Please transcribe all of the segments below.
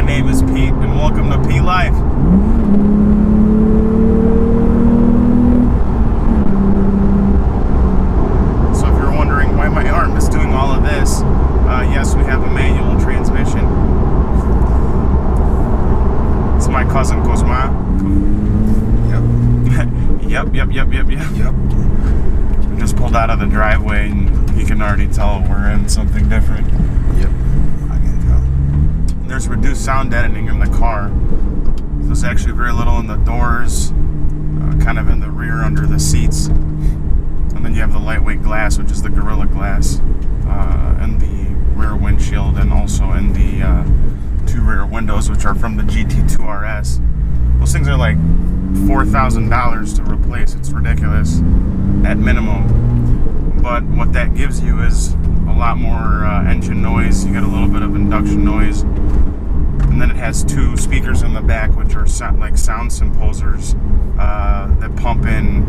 name is Pete, and welcome to P Life. So if you're wondering why my arm is doing all of this, yes, we have a manual transmission. It's my cousin Cosma. Yep. We just pulled out of the driveway, and you can already tell we're in something different. Yep, I can tell. There's reduced sound deadening in the car. There's actually very little in the doors, kind of in the rear under the seats. And then you have the lightweight glass, which is the Gorilla Glass, in the rear windshield, and also in the two rear windows, which are from the GT2 RS. Those things are like $4,000 to replace. It's ridiculous at minimum. But what that gives you is a lot more engine noise. You get a little bit of induction noise. And then it has two speakers in the back, which are like sound symposers that pump in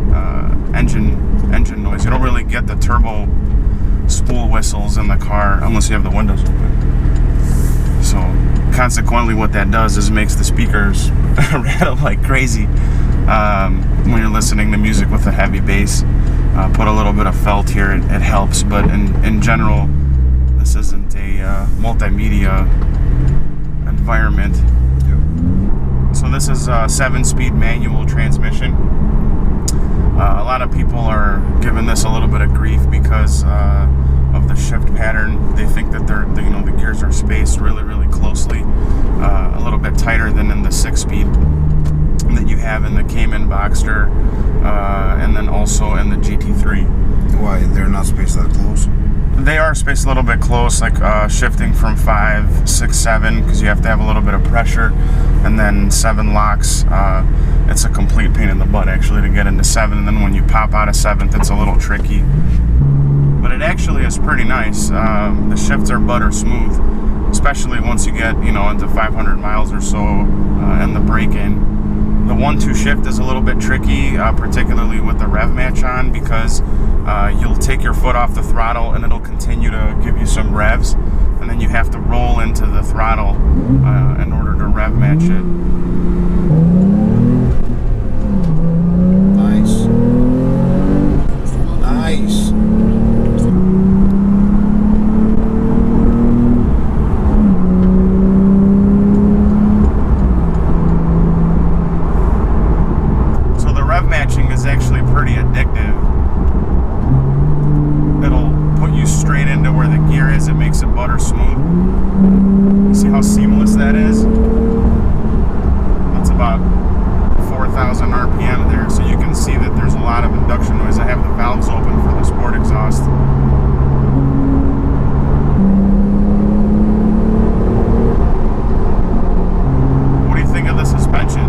engine noise. You don't really get the turbo spool whistles in the car unless you have the windows open. So consequently, what that does is makes the speakers rattle like crazy when you're listening to music with a heavy bass. Put a little bit of felt here, it helps, but in general, this isn't a multimedia environment. Yep. So this is a 7-speed manual transmission. A lot of people are giving this a little bit of grief because of the shift pattern. They think that the gears are spaced really closely, a little bit tighter than in the 6-speed that you have in the Cayman Boxster, and then also in the GT3. Why? They're not spaced that close? They are spaced a little bit close, like shifting from 5, 6, 7, because you have to have a little bit of pressure, and then 7 locks. It's a complete pain in the butt actually to get into 7, and then when you pop out of 7th, it's a little tricky. But it actually is pretty nice. The shifts are butter smooth, especially once you get into 500 miles or so, and the brake-in. The 1-2 shift is a little bit tricky, particularly with the rev match on, because you'll take your foot off the throttle and it'll continue to give you some revs, and then you have to roll into the throttle in order to rev match it. Nice. Matching is actually pretty addictive. It'll put you straight into where the gear is. It makes it butter smooth. You see how seamless that is? That's about 4,000 RPM there, so you can see that there's a lot of induction noise. I have the valves open for the sport exhaust. What do you think of the suspension?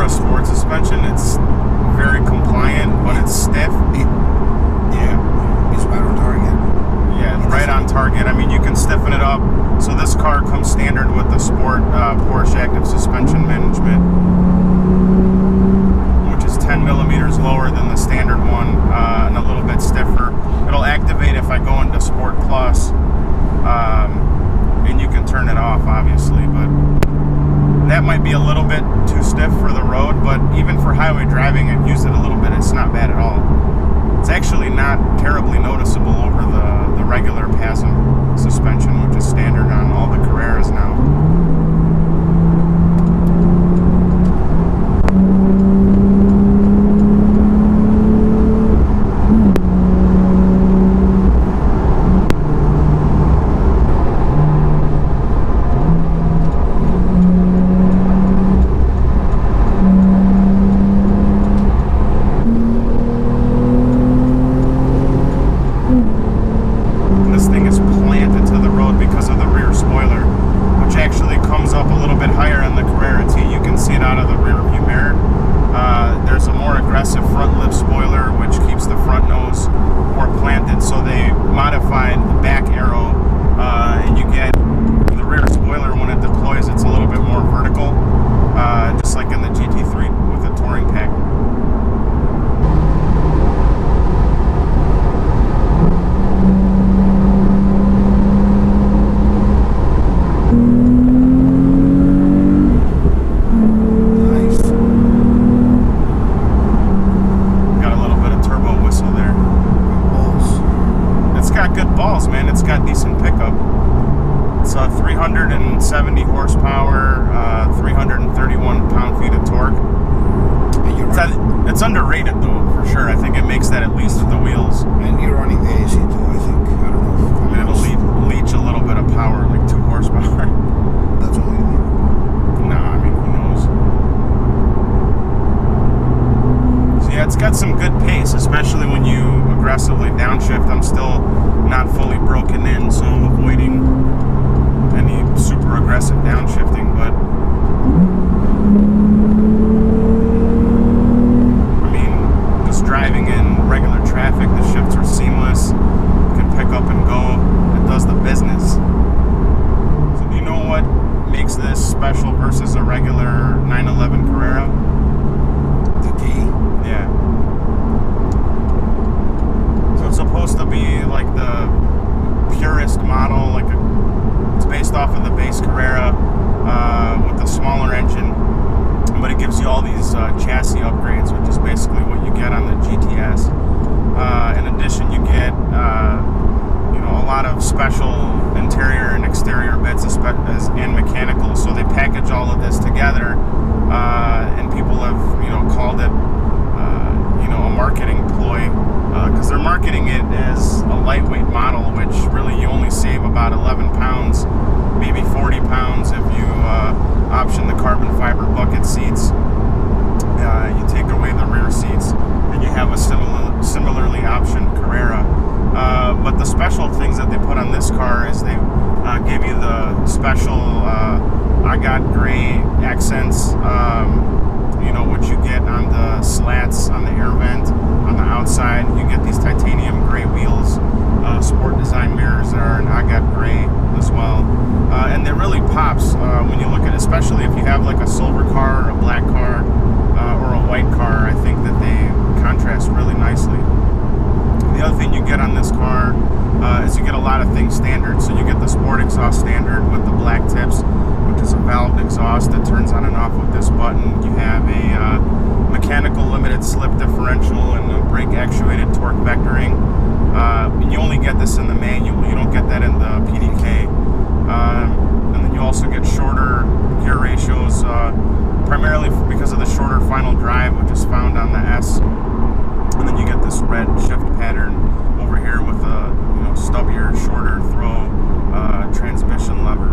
Sports suspension, it's very compliant, but it's stiff. Yeah, it's right on target. Yeah, right on target. I mean, you can stiffen it up. So this car comes standard with the Sport Porsche Active Suspension Management, which is 10 millimeters lower than the standard one, and a little bit stiffer. It'll activate if I go into Sport Plus, and you can turn it off, obviously, but that might be a little bit too stiff for the road, but even for highway driving, I've used it a little bit. It's not bad at all. It's actually not terribly noticeable over the regular PASM suspension, which is standard on all the Carreras now. got good balls, man. It's got decent pickup. It's 370 horsepower, 331 pound-feet of torque. It's underrated, though, for sure. I think it makes that at least with the wheels. And you're running the AC, too, I think. I don't know. I mean, it'll leach a little bit of power, like 2 horsepower. That's all you need. Nah, I mean, who knows? So, yeah, it's got some good pace, especially when you aggressively downshift. I'm still not fully broken in, so I'm avoiding any super aggressive downshifting, but I mean, just driving in regular traffic, the shifts are seamless. You can pick up and go. It does the business. So do you know what makes this special versus a regular 911 Carrera? The T? Yeah. So it's supposed to be like the purest model, it's based off of the base Carrera with a smaller engine, but it gives you all these chassis upgrades, which is basically what you get on the GTS. In addition, you get a lot of special interior and exterior bits and mechanical. So they package all of this together, and people have called it a marketing ploy, because they're marketing it as a lightweight model, which really you only save about 11 pounds, maybe 40 pounds if you option the carbon fiber bucket seats. You take away the rear seats, and you have a similarly optioned Carrera. But the special things that they put on this car is they give you the special Agate Grey accents, what you get on the slats, on the air vent, on the outside. You get these titanium gray wheels, sport design mirrors that are in Agate Grey as well. And it really pops when you look at it, especially if you have like a silver car or a black car or a white car. I think that they contrast really nicely. The other thing you get on this car is you get a lot of things standard. So you get the sport exhaust standard with the black tips, which is a valved exhaust that turns on and off with this button. You have a mechanical limited slip differential and a brake actuated torque vectoring. And you only get this in the manual. You don't get that in the PDK. And then you also get shorter gear ratios, primarily because of the shorter final drive, which is found on the S. And then you get this red shift pattern over here with a stubbier, shorter throw transmission lever.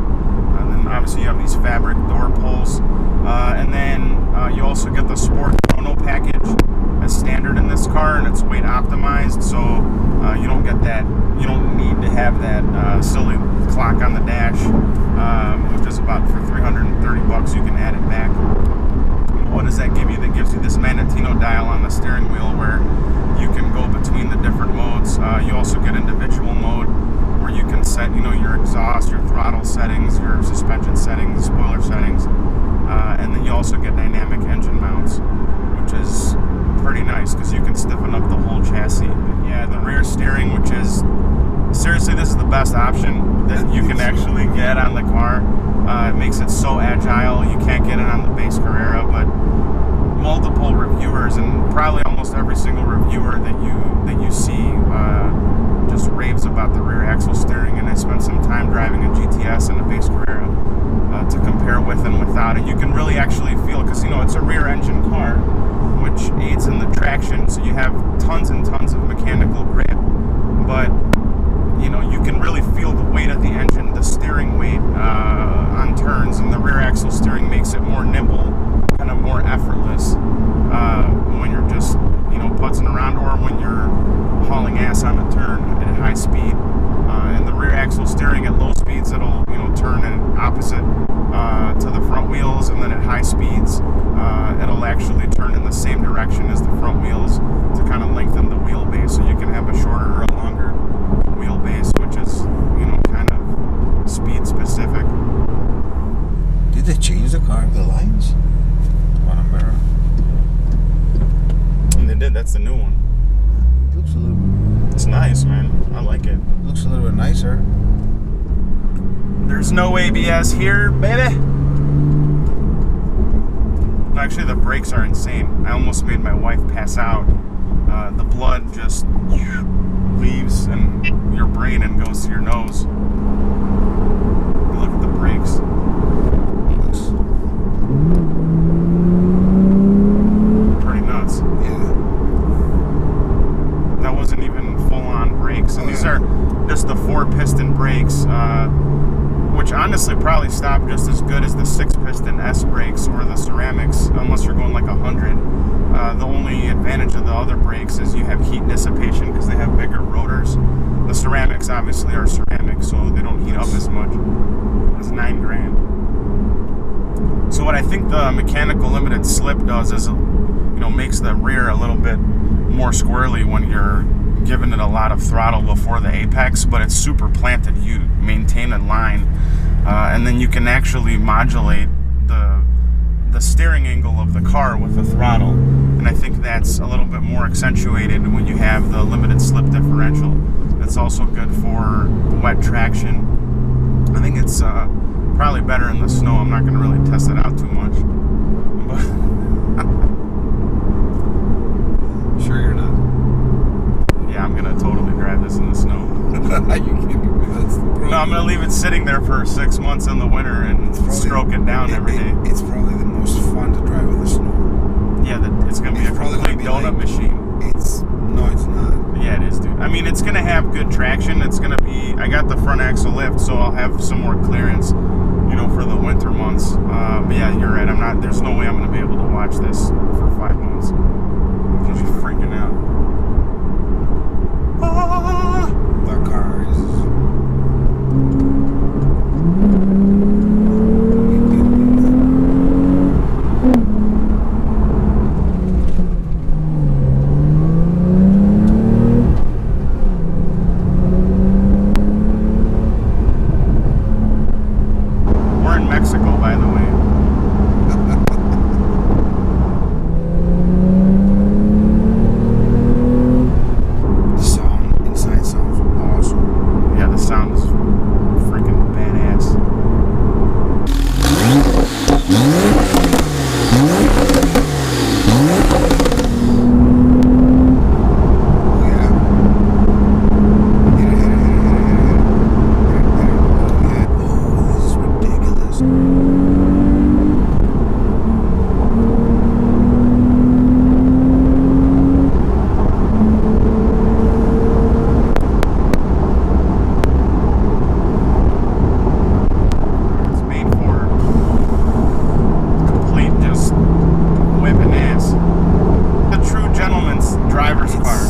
And then obviously you have these fabric door pulls. And then you also get the sport chrono package as standard in this car, and it's weight optimized, so you don't get that. You don't need to have that silly clock on the dash, which is about for $330. You can add it back. What does that give you? That gives you this Manatino dial on the steering wheel where you can go between the different modes. You also get individual mode where you can set, your exhaust, your throttle settings, your suspension settings, spoiler settings, and then you also get dynamic engine mounts, which is pretty nice because you can stiffen up the whole chassis. Yeah, the rear steering, which is seriously, this is the best option that you can actually get on the car. It makes it so agile. You can't get it on the base Carrera, but multiple reviewers and probably almost every single reviewer that you see just raves about the rear axle steering. And I spent some time driving a GTS and a base Carrera to compare with and without, and you can really actually feel, because it's a rear engine car, which aids in the traction, so you have tons and tons of mechanical grip, but you can really feel the weight of the engine, the steering weight on turns, and the rear axle steering makes it more nimble, kind of more effortless when you're just putzing around, or when you're hauling ass on a turn at high speed. And the rear axle steering at low speeds, it'll turn in opposite to the front wheels, and then at high speeds it'll actually turn in the same direction as the front wheels to kind of lengthen the wheelbase, so you can have a shorter or a longer wheelbase, which is kind of speed specific. Did they change the car, the lines? Panamera. And they did. That's the new one. It looks a little. It's nice, man. I like it. Looks a little bit nicer. There's no ABS here, baby. Actually, the brakes are insane. I almost made my wife pass out. The blood just leaves, and your brain brain and goes to your nose. Look at the brakes. Pretty nuts. Yeah. That wasn't even full-on brakes. And these are just the 4-piston brakes, which honestly probably stop just as good as the 6-piston S brakes or the ceramics, unless you're going like 100. The only advantage of the other brakes is you have heat dissipation because they have bigger rotors. The ceramics obviously are ceramic, so they don't heat up as much. It's $9 grand. So what I think the mechanical limited slip does is, makes the rear a little bit more squirrely when you're giving it a lot of throttle before the apex, but it's super planted. You maintain a line, and then you can actually modulate the steering angle of the car with the throttle, and I think that's a little bit more accentuated when you have the limited slip differential. It's also good for wet traction. I think it's probably better in the snow. I'm not going to really test it out too much. Sure you're not. Yeah, I'm going to totally drive this in the snow. Are you kidding me? That's the problem. No, I'm going to leave it sitting there for 6 months in the winter and stroke it down every day. It's probably the most fun to drive in the snow. Yeah, it's going to be a complete donut machine. No, it's not. Yeah, it is, dude. I mean, it's going to have good traction. It's going to be... I got the front axle lift, so I'll have some more clearance, for the winter months. But yeah, you're right. There's no way I'm going to be able to watch this for 5 months. I'm going to be freaking out. Ah! That car is... We're in Mexico, by the way. The sound inside sounds awesome. Yeah, the sound is freaking badass. Yeah. Hit it. Oh, this is ridiculous. It's made for complete just whipping ass. A true gentleman's driver's car.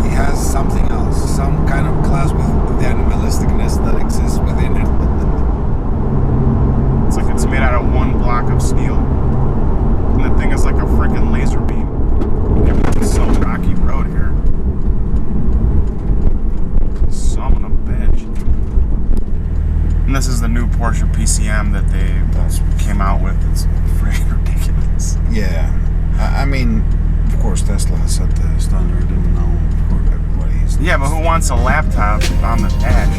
He has something else, some kind of class with the animalisticness that exists within it. It's like it's made out of one block of steel. And the thing is like a freaking laser beam. It's so rocky road here. Son of a bitch. And this is the new Porsche PCM that they came out with. It's pretty ridiculous. Yeah, I mean, of course, Tesla set the standard, and now everybody's. Yeah, but who wants a laptop on the dash?